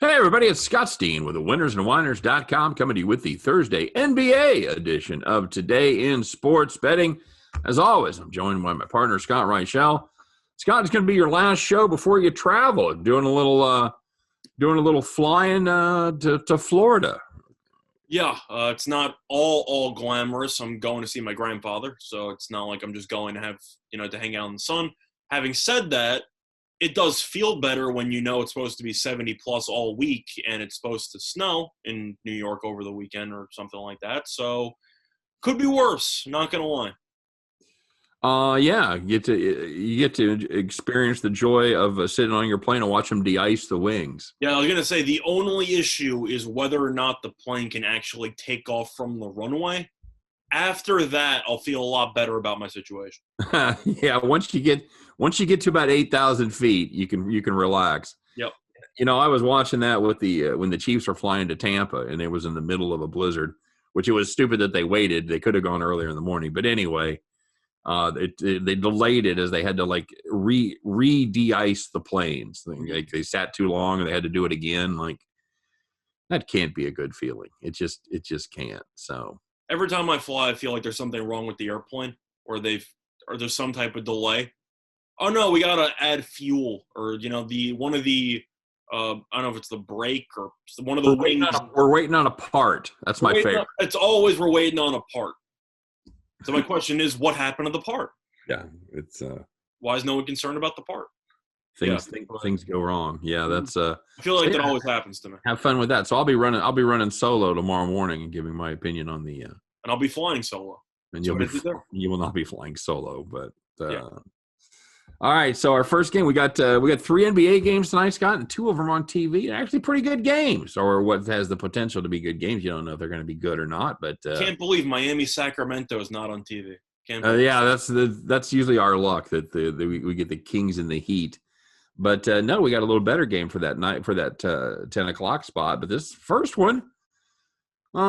Hey, everybody, it's Scott Steen with the winnersandwhiners.com coming to you with the Thursday NBA edition of Today in Sports Betting. As always, I'm joined by my partner, Scott Reichel. Scott, it's going to be your last show before you travel, doing a little flying to Florida. Yeah, it's not all glamorous. I'm going to see my grandfather, so it's not like I'm just going to have, to hang out in the sun. Having said that, it does feel better when you know it's supposed to be 70 plus all week and it's supposed to snow in New York over the weekend or something like that. So could be worse, not going to lie. Yeah, you get to experience the joy of sitting on your plane and watch them de-ice the wings. Yeah, I was going to say the only issue is whether or not the plane can actually take off from the runway. After that, I'll feel a lot better about my situation. Yeah, once you get to about 8,000 feet, you can relax. Yep. I was watching that with when the Chiefs were flying to Tampa, and it was in the middle of a blizzard, which it was stupid that they waited. They could have gone earlier in the morning, but anyway, they delayed it as they had to de-ice the planes. They sat too long, and they had to do it again. That can't be a good feeling. It just can't. So. Every time I fly, I feel like there's something wrong with the airplane, or there's some type of delay. Oh no, we gotta add fuel, or I don't know if it's the brake or one of the wings. We're waiting on a part. That's my favorite. It's always we're waiting on a part. So my question is, what happened to the part? Yeah, it's why is no one concerned about the part? Things go wrong. Yeah, that's I feel like that always happens to me. Have fun with that. So I'll be running solo tomorrow morning and giving my opinion on the and I'll be flying solo. And you will not be flying solo, but all right, so our first game, we got 3 NBA games tonight, Scott, and 2 of them on TV. Actually pretty good games, or what has the potential to be good games. You don't know if they're going to be good or not, but can't believe Miami Sacramento is not on TV. Yeah, that's usually our luck that we get the Kings and the Heat. But no, we got a little better game for that night, for that 10 o'clock spot. But this first one, 2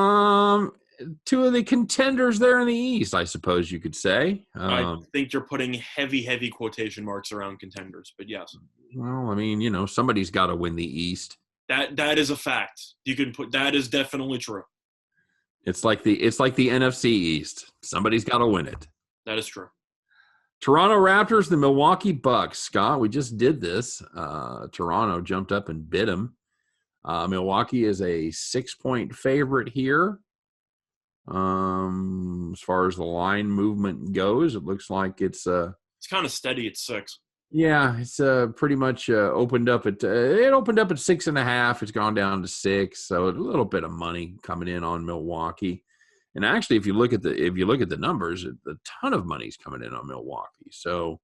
of the contenders there in the East, I suppose you could say. I think you're putting heavy quotation marks around contenders, but yes. Well, I mean, somebody's got to win the East. That is a fact. You can put that is definitely true. It's like the NFC East. Somebody's got to win it. That is true. Toronto Raptors, the Milwaukee Bucks. Scott, we just did this. Toronto jumped up and bit them. Milwaukee is a 6-point favorite here. As far as the line movement goes, it looks like it's kind of steady at 6. Yeah, it's pretty much opened up at 6.5. It's gone down to 6, so a little bit of money coming in on Milwaukee. And actually, if you look at the numbers, a ton of money's coming in on Milwaukee. So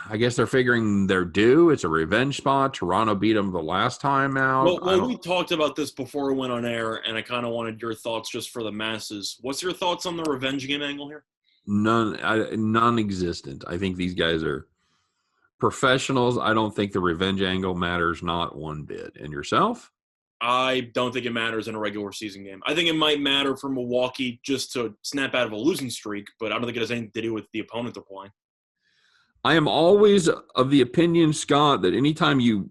I guess they're figuring they're due. It's a revenge spot. Toronto beat them the last time out. Well, we talked about this before we went on air, and I kind of wanted your thoughts just for the masses. What's your thoughts on the revenge game angle here? Non-existent. I think these guys are professionals. I don't think the revenge angle matters not one bit. And yourself? I don't think it matters in a regular season game. I think it might matter for Milwaukee just to snap out of a losing streak, but I don't think it has anything to do with the opponent they're playing. I am always of the opinion, Scott, that anytime you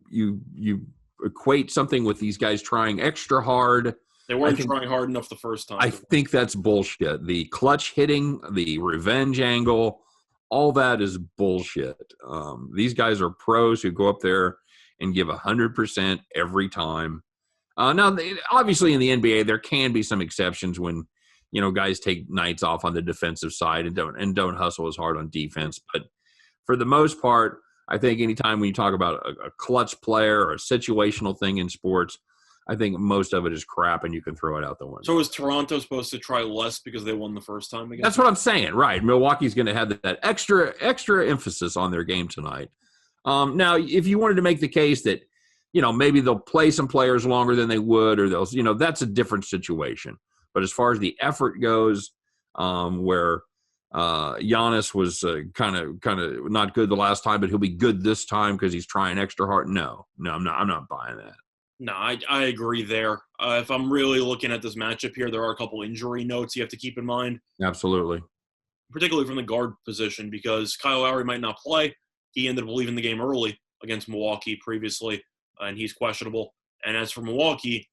equate something with these guys trying extra hard, they weren't trying hard enough the first time. I think that's bullshit. The clutch hitting, the revenge angle, all that is bullshit. These guys are pros who go up there and give 100% every time. Now, obviously in the NBA, there can be some exceptions when, guys take nights off on the defensive side and don't hustle as hard on defense. But for the most part, I think anytime when you talk about a clutch player or a situational thing in sports, I think most of it is crap and you can throw it out the window. So is Toronto supposed to try less because they won the first time again? That's what I'm saying, right. Milwaukee's going to have that extra emphasis on their game tonight. Now, if you wanted to make the case that, maybe they'll play some players longer than they would, or they'll, that's a different situation. But as far as the effort goes, where Giannis was kind of not good the last time, but he'll be good this time because he's trying extra hard. No, I'm not buying that. No, I agree there. If I'm really looking at this matchup here, there are a couple injury notes you have to keep in mind. Absolutely. Particularly from the guard position, because Kyle Lowry might not play. He ended up leaving the game early against Milwaukee previously. and he's questionable. And as for Milwaukee,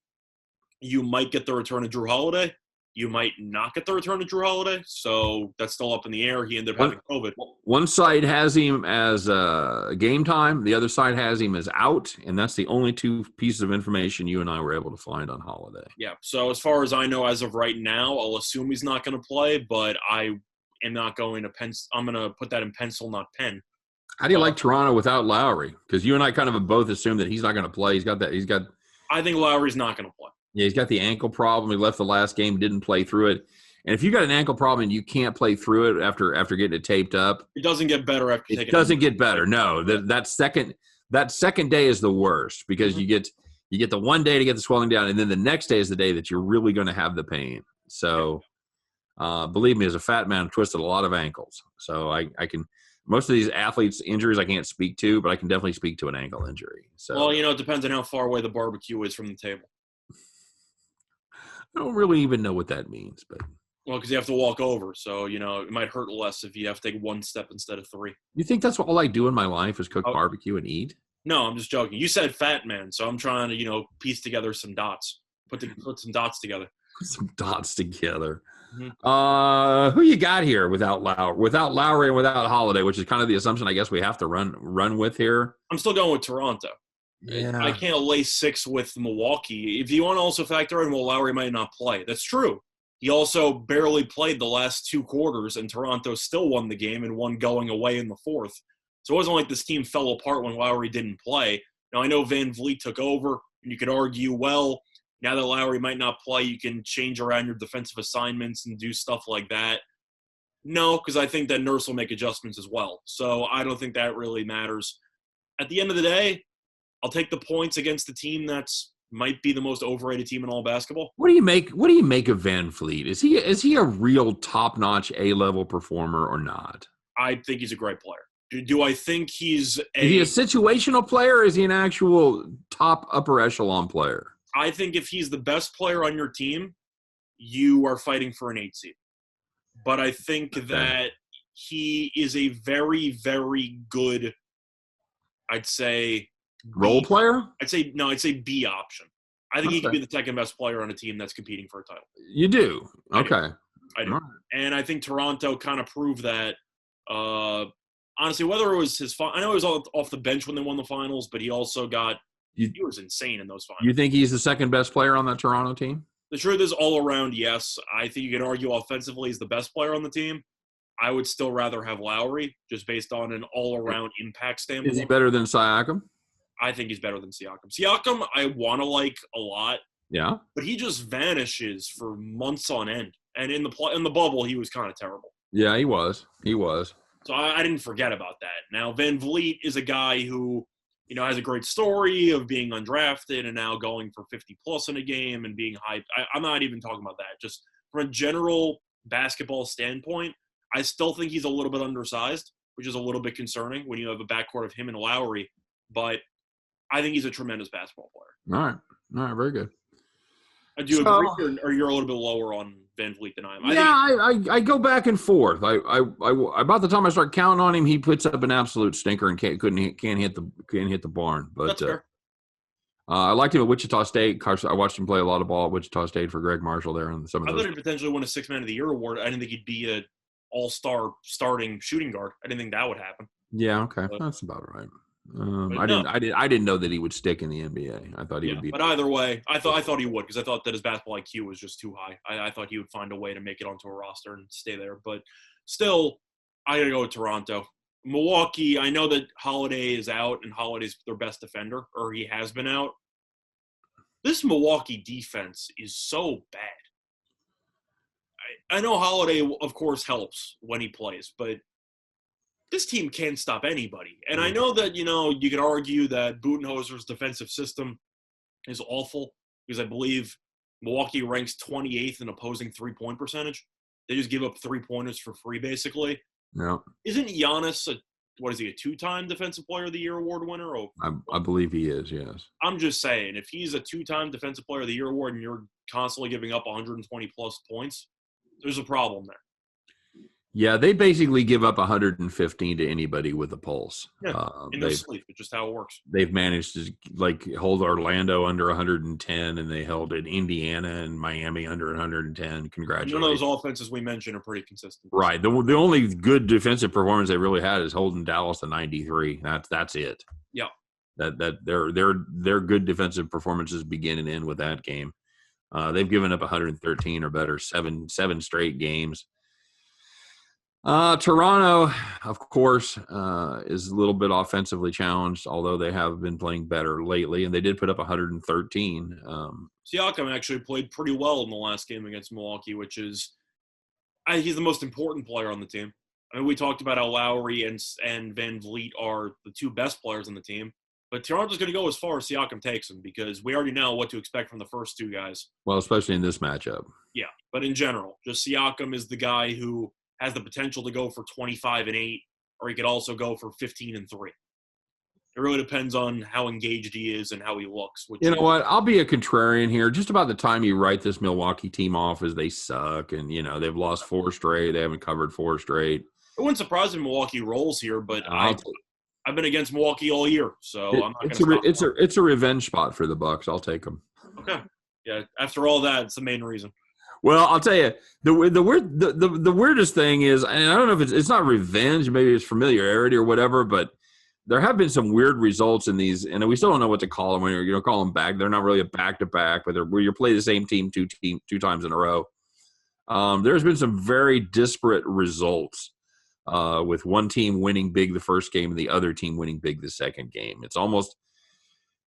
you might get the return of Drew Holiday. You might not get the return of Drew Holiday. So that's still up in the air. He ended up having COVID. One side has him as game time. The other side has him as out. And that's the only two pieces of information you and I were able to find on Holiday. Yeah. So as far as I know, as of right now, I'll assume he's not going to play, but I am not going to pencil. I'm going to put that in pencil, not pen. How do you like Toronto without Lowry? Because you and I kind of both assume that he's not going to play. I think Lowry's not going to play. Yeah, he's got the ankle problem. He left the last game, didn't play through it. And if you got an ankle problem and you can't play through it after getting it taped up, it doesn't get better after taking it. It doesn't get better. No, that second day is the worst because you get the one day to get the swelling down, and then the next day is the day that you're really going to have the pain. So, believe me, as a fat man, I've twisted a lot of ankles. So I can. Most of these athletes' injuries I can't speak to, but I can definitely speak to an ankle injury. So, well, it depends on how far away the barbecue is from the table. I don't really even know what that means, but because you have to walk over, so it might hurt less if you have to take one step instead of three. You think that's all I do in my life is cook barbecue and eat? No, I'm just joking. You said fat man, so I'm trying to piece together some dots, put some dots together. Put some dots together. Mm-hmm. Who you got here without Lowry and without Holiday, which is kind of the assumption I guess we have to run with here. I'm still going with Toronto. Yeah. I can't lay 6 with Milwaukee. If you want to also factor in, Lowry might not play. That's true. He also barely played the last 2 quarters, and Toronto still won the game and won going away in the 4th. So it wasn't like this team fell apart when Lowry didn't play. Now, I know Van Vliet took over, and you could argue, well, now that Lowry might not play, you can change around your defensive assignments and do stuff like that. No, because I think that Nurse will make adjustments as well. So I don't think that really matters. At the end of the day, I'll take the points against the team that's might be the most overrated team in all basketball. What do you make of Van Vliet? Is he a real top-notch A-level performer or not? I think he's a great player. Do I think is he a situational player or is he an actual top upper echelon player? I think if he's the best player on your team, you are fighting for an 8 seed. But I think that he is a very, very good, I'd say, role player? I'd say B option. I think he could be the second best player on a team that's competing for a title. You do? Okay. I do. Right. And I think Toronto kind of proved that. Honestly, whether it was I know he was off the bench when they won the finals, but he also he was insane in those finals. You think he's the second best player on that Toronto team? The truth is, all around, yes. I think you could argue offensively he's the best player on the team. I would still rather have Lowry, just based on an all-around impact standpoint. Is he better than Siakam? I think he's better than Siakam. Siakam, I want to like a lot. Yeah. But he just vanishes for months on end. And in the bubble, he was kind of terrible. Yeah, he was. So I didn't forget about that. Now, Van Vliet is a guy who, has a great story of being undrafted and now going for 50-plus in a game and being hyped. I'm not even talking about that. Just from a general basketball standpoint, I still think he's a little bit undersized, which is a little bit concerning when you have a backcourt of him and Lowry. But I think he's a tremendous basketball player. All right, very good. Do you agree, or you're a little bit lower on Van Vliet than I am? I go back and forth. I about the time I start counting on him, he puts up an absolute stinker and can't hit the barn. But that's fair. I liked him at Wichita State. I watched him play a lot of ball at Wichita State for Greg Marshall there, and some of those. I thought he'd potentially win a 6 Man of the Year award. I didn't think he'd be an all-star starting shooting guard. I didn't think that would happen. Yeah, okay, that's about right. I didn't know that he would stick in the NBA. I thought he would be. But either way, I thought he would because I thought that his basketball IQ was just too high. I thought he would find a way to make it onto a roster and stay there. But still, I got to go with Toronto. Milwaukee, I know that Holiday is out and Holiday's their best defender, or he has been out. This Milwaukee defense is so bad. I know Holiday, of course, helps when he plays, but this team can't stop anybody. And I know that, you could argue that Budenholzer's defensive system is awful because I believe Milwaukee ranks 28th in opposing three-point percentage. They just give up three-pointers for free, basically. No. Isn't Giannis a 2-time Defensive Player of the Year award winner? I believe he is, yes. I'm just saying, if he's a 2-time Defensive Player of the Year award and you're constantly giving up 120-plus points, there's a problem there. Yeah, they basically give up 115 to anybody with a pulse. Yeah, in their sleep. It's just how it works. They've managed to hold Orlando under 110, and they held it Indiana and Miami under 110. Congratulations! None of those offenses we mentioned are pretty consistent. Right. The only good defensive performance they really had is holding Dallas to 93. That's it. Yeah. That their good defensive performances begin and end with that game. They've given up 113 or better seven straight games. Toronto, of course, is a little bit offensively challenged, although they have been playing better lately, and they did put up 113. Siakam actually played pretty well in the last game against Milwaukee, which is he's the most important player on the team. I mean, we talked about how Lowry and Van Vliet are the two best players on the team, but Toronto's going to go as far as Siakam takes them because we already know what to expect from the first two guys. Well, especially in this matchup. Yeah, but in general, just Siakam is the guy who has the potential to go for 25 and 8, or he could also go for 15 and 3. It really depends on how engaged he is and how he looks. You know what? I'll be a contrarian here. Just about the time you write this Milwaukee team off as they suck, and they've lost 4 straight. They haven't covered 4 straight. It wouldn't surprise me Milwaukee rolls here, but I've been against Milwaukee all year, so I'm not going to. It's a revenge spot for the Bucks. I'll take them. Okay. Yeah. After all that, it's the main reason. Well, I'll tell you, the weirdest thing is, and I don't know if it's not revenge, maybe it's familiarity or whatever, but there have been some weird results in these, and we still don't know what to call them when you're call them back. They're not really a back-to-back, but where you play the same team two times in a row. There's been some very disparate results with one team winning big the first game and the other team winning big the second game. It's almost –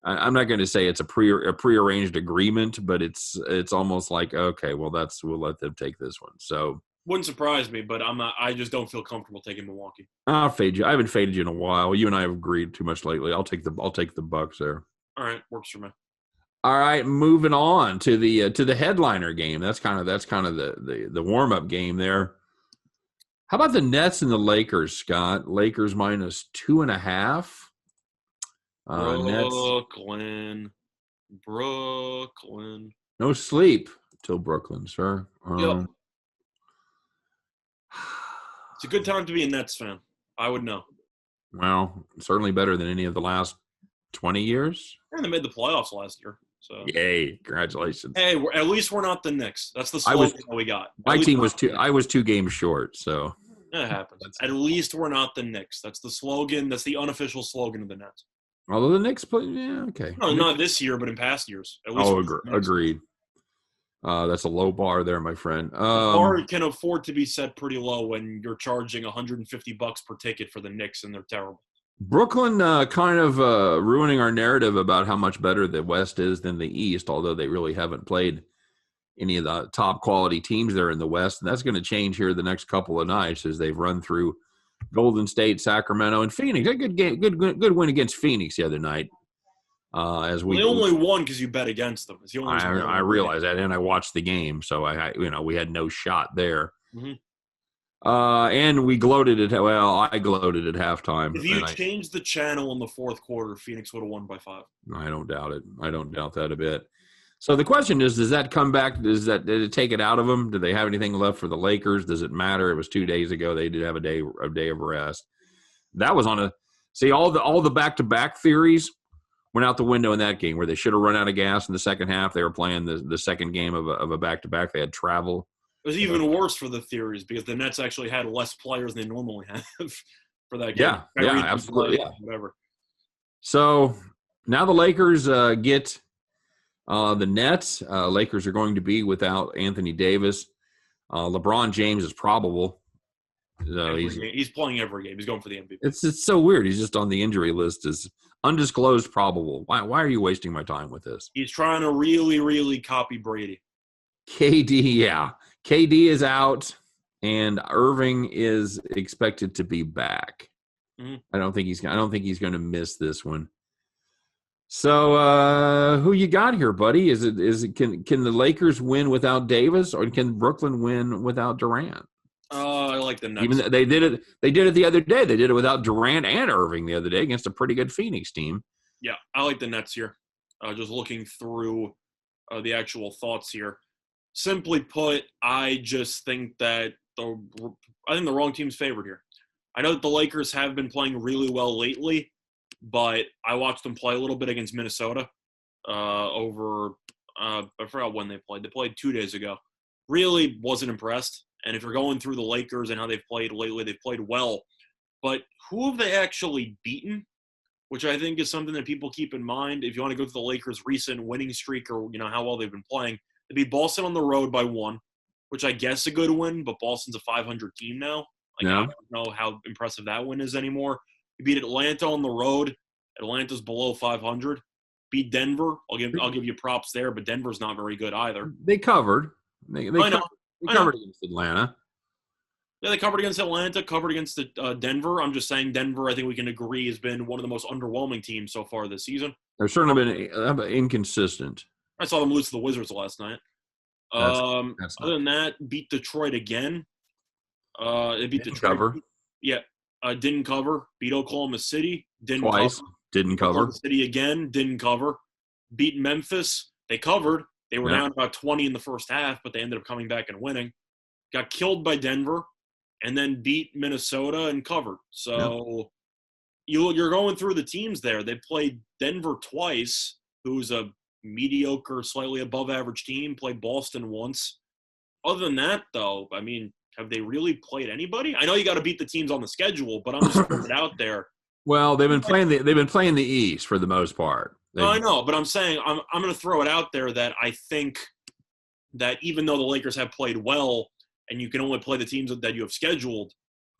I'm not going to say it's a prearranged agreement, but it's almost like, okay, well, we'll let them take this one. So wouldn't surprise me, but I just don't feel comfortable taking Milwaukee. I'll fade you. I haven't faded you in a while. You and I have agreed too much lately. I'll take the Bucks there. All right, works for me. All right, moving on to the headliner game. That's kind of the warm up game there. How about the Nets and the Lakers, Scott? Lakers minus 2.5. Brooklyn. No sleep till Brooklyn, sir. Yep. It's a good time to be a Nets fan. I would know. Well, certainly better than any of the last 20 years. And they made the playoffs last year. So yay! Congratulations. Hey, at least we're not the Knicks. That's the slogan that we got. My team was I was 2 games short, so that happens. At least we're not the Knicks. That's the slogan. That's the unofficial slogan of the Nets. Although the Knicks play, yeah, okay. No, not this year, but in past years. Agreed. That's a low bar there, my friend. The bar can afford to be set pretty low when you're charging $150 per ticket for the Knicks, and they're terrible. Brooklyn kind of ruining our narrative about how much better the West is than the East, although they really haven't played any of the top quality teams there in the West. And that's going to change here the next couple of nights as they've run through Golden State, Sacramento, and Phoenix. A good game, good win against Phoenix the other night. They only won because you bet against them. I realize that, and I watched the game, so we had no shot there. Mm-hmm. And we gloated at I gloated at halftime. If you changed the channel in the fourth quarter, Phoenix would have won by 5. I don't doubt it. I don't doubt that a bit. So the question is, does that come back? Did it take it out of them? Do they have anything left for the Lakers? Does it matter? It was 2 days ago. They did have a day of rest. That was all the back-to-back theories went out the window in that game where they should have run out of gas in the second half. They were playing the second game of a back-to-back. They had travel. It was even worse for the theories because the Nets actually had less players than they normally have for that game. Yeah, absolutely. Yeah. Whatever. So now the Lakers get the Nets. Lakers are going to be without Anthony Davis. LeBron James is probable. He's playing every game. He's going for the MVP. It's so weird. He's just on the injury list as undisclosed probable. Why are you wasting my time with this? He's trying to really, really copy Brady. KD is out, and Irving is expected to be back. Mm-hmm. I don't think he's going to miss this one. So, who you got here, buddy? Can the Lakers win without Davis, or can Brooklyn win without Durant? I like the Nets. Even they did it the other day. They did it without Durant and Irving the other day against a pretty good Phoenix team. Yeah, I like the Nets here. Just looking through the actual thoughts here. Simply put, I just think that I think the wrong team's favored here. I know that the Lakers have been playing really well lately, but I watched them play a little bit against Minnesota I forgot when they played. They played 2 days ago. Really wasn't impressed. And if you're going through the Lakers and how they've played lately, they've played well. But who have they actually beaten? Which I think is something that people keep in mind. If you want to go to the Lakers' recent winning streak or, how well they've been playing, they beat Boston on the road by 1, which I guess is a good win, but Boston's a 500 team now. I don't know how impressive that win is anymore. You beat Atlanta on the road. Atlanta's below 500. Beat Denver. I'll give you props there, but Denver's not very good either. They covered. They know. covered against Atlanta. Yeah, they covered against Atlanta, covered against Denver. I'm just saying Denver, I think we can agree, has been one of the most underwhelming teams so far this season. They've certainly been inconsistent. I saw them lose to the Wizards last night. That's other than that, beat Detroit again. They beat Detroit. Cover. Yeah, didn't cover. Beat Oklahoma City. Didn't Twice. cover. Didn't cover. Oklahoma City again. Didn't cover. Beat Memphis. They covered. They were down about 20 in the first half, but they ended up coming back and winning. Got killed by Denver, and then beat Minnesota and covered. So you're going through the teams there. They played Denver twice, who's a mediocre, slightly above average team, played Boston once. Other than that, though, I mean, have they really played anybody? I know you got to beat the teams on the schedule, but I'm just putting it out there. Well, they've been playing the East for the most part. I know, but I'm saying I'm going to throw it out there that I think that even though the Lakers have played well and you can only play the teams that you have scheduled,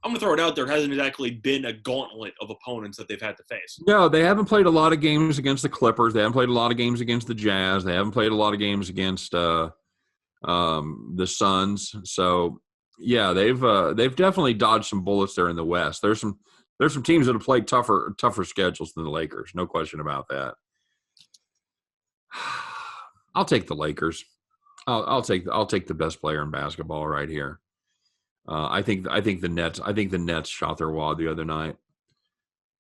I'm going to throw it out there. It hasn't exactly been a gauntlet of opponents that they've had to face. No, they haven't played a lot of games against the Clippers. They haven't played a lot of games against the Jazz. They haven't played a lot of games against the Suns. So, yeah, they've definitely dodged some bullets there in the West. There's some teams that have played tougher schedules than the Lakers. No question about that. I'll take the Lakers. I'll take the best player in basketball right here. I think the Nets shot their wad the other night.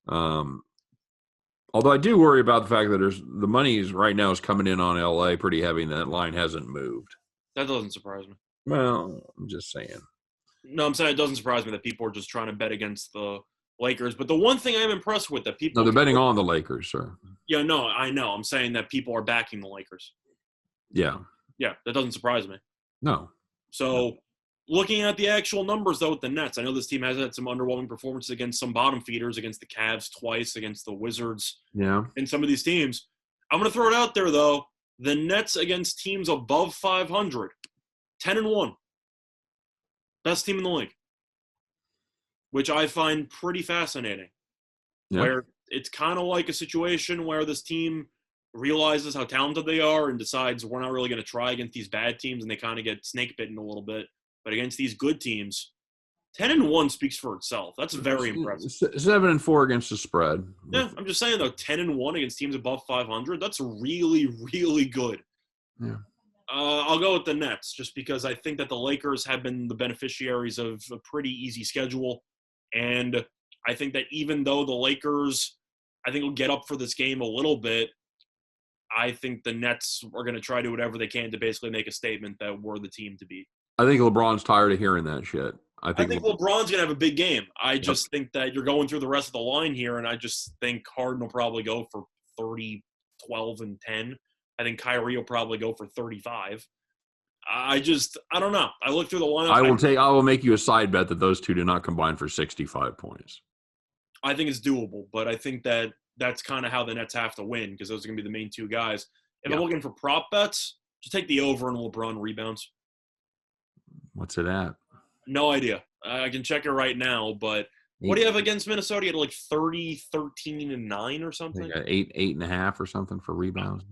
Although I do worry about the fact that the money right now is coming in on LA pretty heavy, and that line hasn't moved. That doesn't surprise me. Well, I'm just saying. No, I'm saying it doesn't surprise me that people are just trying to bet against the Lakers. But the one thing I'm impressed with that people – No, they're betting on the Lakers, sir. Yeah, no, I know. I'm saying that people are backing the Lakers. Yeah. Yeah, that doesn't surprise me. No. So looking at the actual numbers, though, with the Nets, I know this team has had some underwhelming performances against some bottom feeders, against the Cavs twice, against the Wizards. Yeah. And some of these teams. I'm going to throw it out there, though. The Nets against teams above 500, 10-1. Best team in the league. Which I find pretty fascinating. Yeah. Where it's kind of like a situation where this team realizes how talented they are and decides we're not really going to try against these bad teams, and they kind of get snake bitten a little bit. But against these good teams, 10-1 speaks for itself. That's very impressive. 7-4 against the spread. Yeah, I'm just saying, though, 10-1 against teams above 500, that's really, really good. Yeah. I'll go with the Nets just because I think that the Lakers have been the beneficiaries of a pretty easy schedule. And I think that even though the Lakers, I think, will get up for this game a little bit, I think the Nets are going to try to do whatever they can to basically make a statement that we're the team to beat. I think LeBron's tired of hearing that shit. I think LeBron's going to have a big game. I just think that you're going through the rest of the line here, and I just think Harden will probably go for 30, 12, and 10. I think Kyrie will probably go for 35. I don't know. I look through the lineup. I will make you a side bet that those two do not combine for 65 points. I think it's doable, but I think that that's kind of how the Nets have to win because those are going to be the main two guys. If I'm looking for prop bets, just take the over and LeBron rebounds. What's it at? No idea. I can check it right now, but what do you have against Minnesota? You had like 30, 13, and 9 or something? 8.5 or something for rebounds.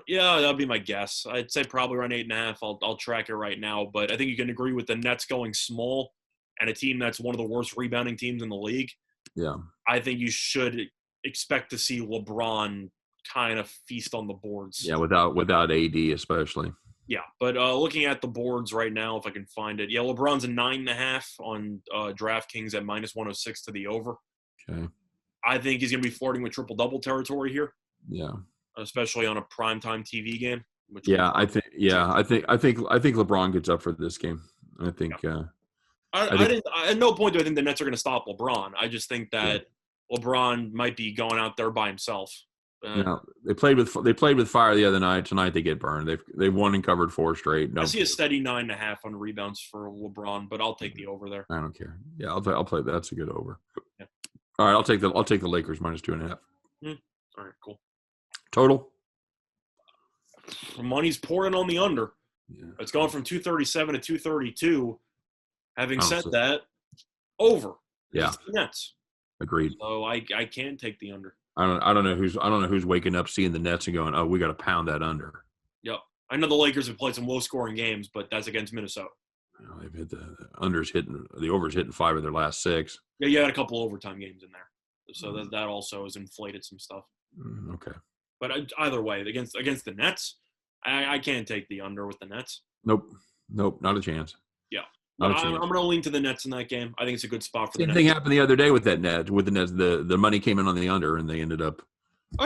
Yeah, that'd be my guess. I'd say probably around 8.5. I'll track it right now, but I think you can agree with the Nets going small and a team that's one of the worst rebounding teams in the league. Yeah. I think you should expect to see LeBron kind of feast on the boards. Yeah, without AD especially. Yeah, but looking at the boards right now, if I can find it, LeBron's a 9.5 on DraftKings at -106 to the over. Okay. I think he's going to be flirting with triple-double territory here. Yeah. Especially on a primetime TV game. I think LeBron gets up for this game. I think At no point do I think the Nets are going to stop LeBron. I just think that LeBron might be going out there by himself. They played with fire the other night. Tonight they get burned. They've won and covered 4 straight. I see a steady 9.5 on rebounds for LeBron, but I'll take the over there. I don't care. Yeah, I'll play. That's a good over. Yeah. All right, I'll take the Lakers minus 2.5. All right, cool. Total. Money's pouring on the under. Yeah. It's going from 237 to 232. Having said that, over. Yeah. Nets. Agreed. So I can take the under. I don't know who's waking up seeing the Nets and going, oh, we got to pound that under. Yep. I know the Lakers have played some low scoring games, but that's against Minnesota. They've hit the overs hitting 5 of their last 6. Yeah, you had a couple overtime games in there, so that also has inflated some stuff. Okay. But either way, against the Nets, I can't take the under with the Nets. Nope, not a chance. Yeah. I'm going to lean to the Nets in that game. I think it's a good spot for the Nets. Same thing happened the other day with the Nets. The money came in on the under, and they ended up the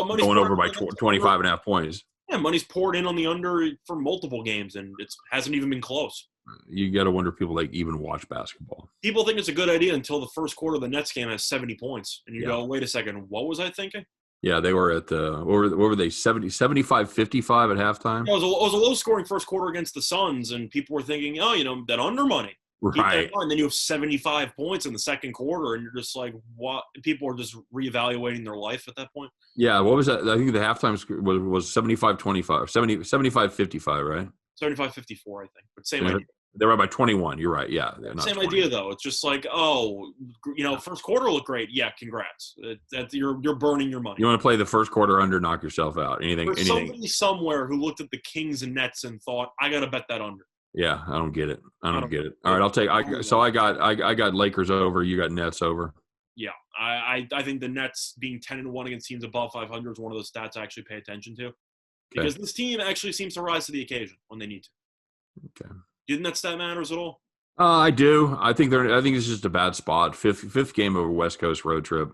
money's going over by 25.5 points. Yeah, money's poured in on the under for multiple games, and it hasn't even been close. You got to wonder if people even watch basketball. People think it's a good idea until the first quarter of the Nets game has 70 points. And you go, wait a second, what was I thinking? Yeah, they were at what were they, 75-55 at halftime? Yeah, it was a low-scoring first quarter against the Suns, and people were thinking, that under money. Right. And then you have 75 points in the second quarter, and you're just like, what? People are just reevaluating their life at that point. Yeah, what was that? I think the halftime was 75-25, 75-55, right? 75-54, I think. But same idea. They were by 21. You're right. Yeah. Same 20. Idea, though. It's just like, first quarter looked great. Yeah, congrats. You're burning your money. You want to play the first quarter under, knock yourself out. Anything. Somebody somewhere who looked at the Kings and Nets and thought, I got to bet that under. Yeah, I don't get it. I don't get it. All right, I'll take. I got Lakers over. You got Nets over. Yeah, I think the Nets being 10-1 against teams above 500 is one of those stats I actually pay attention to, because this team actually seems to rise to the occasion when they need to. Okay. Do you think that stat matters at all? I do. I think it's just a bad spot. Fifth game over West Coast road trip.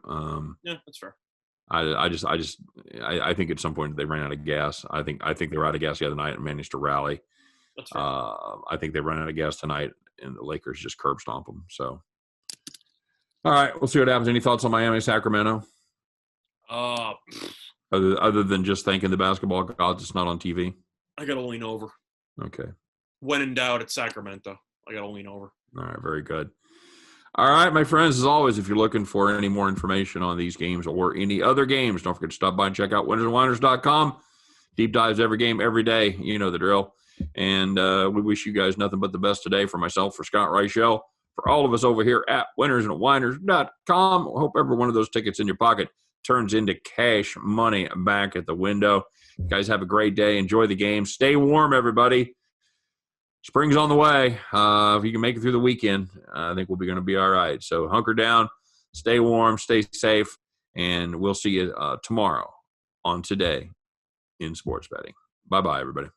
Yeah, that's fair. I think at some point they ran out of gas. I think they were out of gas the other night and managed to rally. That's fair. I think they run out of gas tonight, and the Lakers just curb stomp them. So, all right, we'll see what happens. Any thoughts on Miami, Sacramento? Other than just thanking the basketball gods, it's not on TV. I got to lean over. Okay. When in doubt, it's Sacramento. I got to lean over. All right, very good. All right, my friends, as always, if you're looking for any more information on these games or any other games, don't forget to stop by and check out winnersandwhiners.com. Deep dives every game, every day. You know the drill. And we wish you guys nothing but the best today. For myself, for Scott Reichel, for all of us over here at winnersandwhiners.com. I hope every one of those tickets in your pocket turns into cash money back at the window. You guys have a great day. Enjoy the game. Stay warm, everybody. Spring's on the way. If you can make it through the weekend, I think we'll be going to be all right. So hunker down, stay warm, stay safe, and we'll see you tomorrow on Today in Sports Betting. Bye-bye, everybody.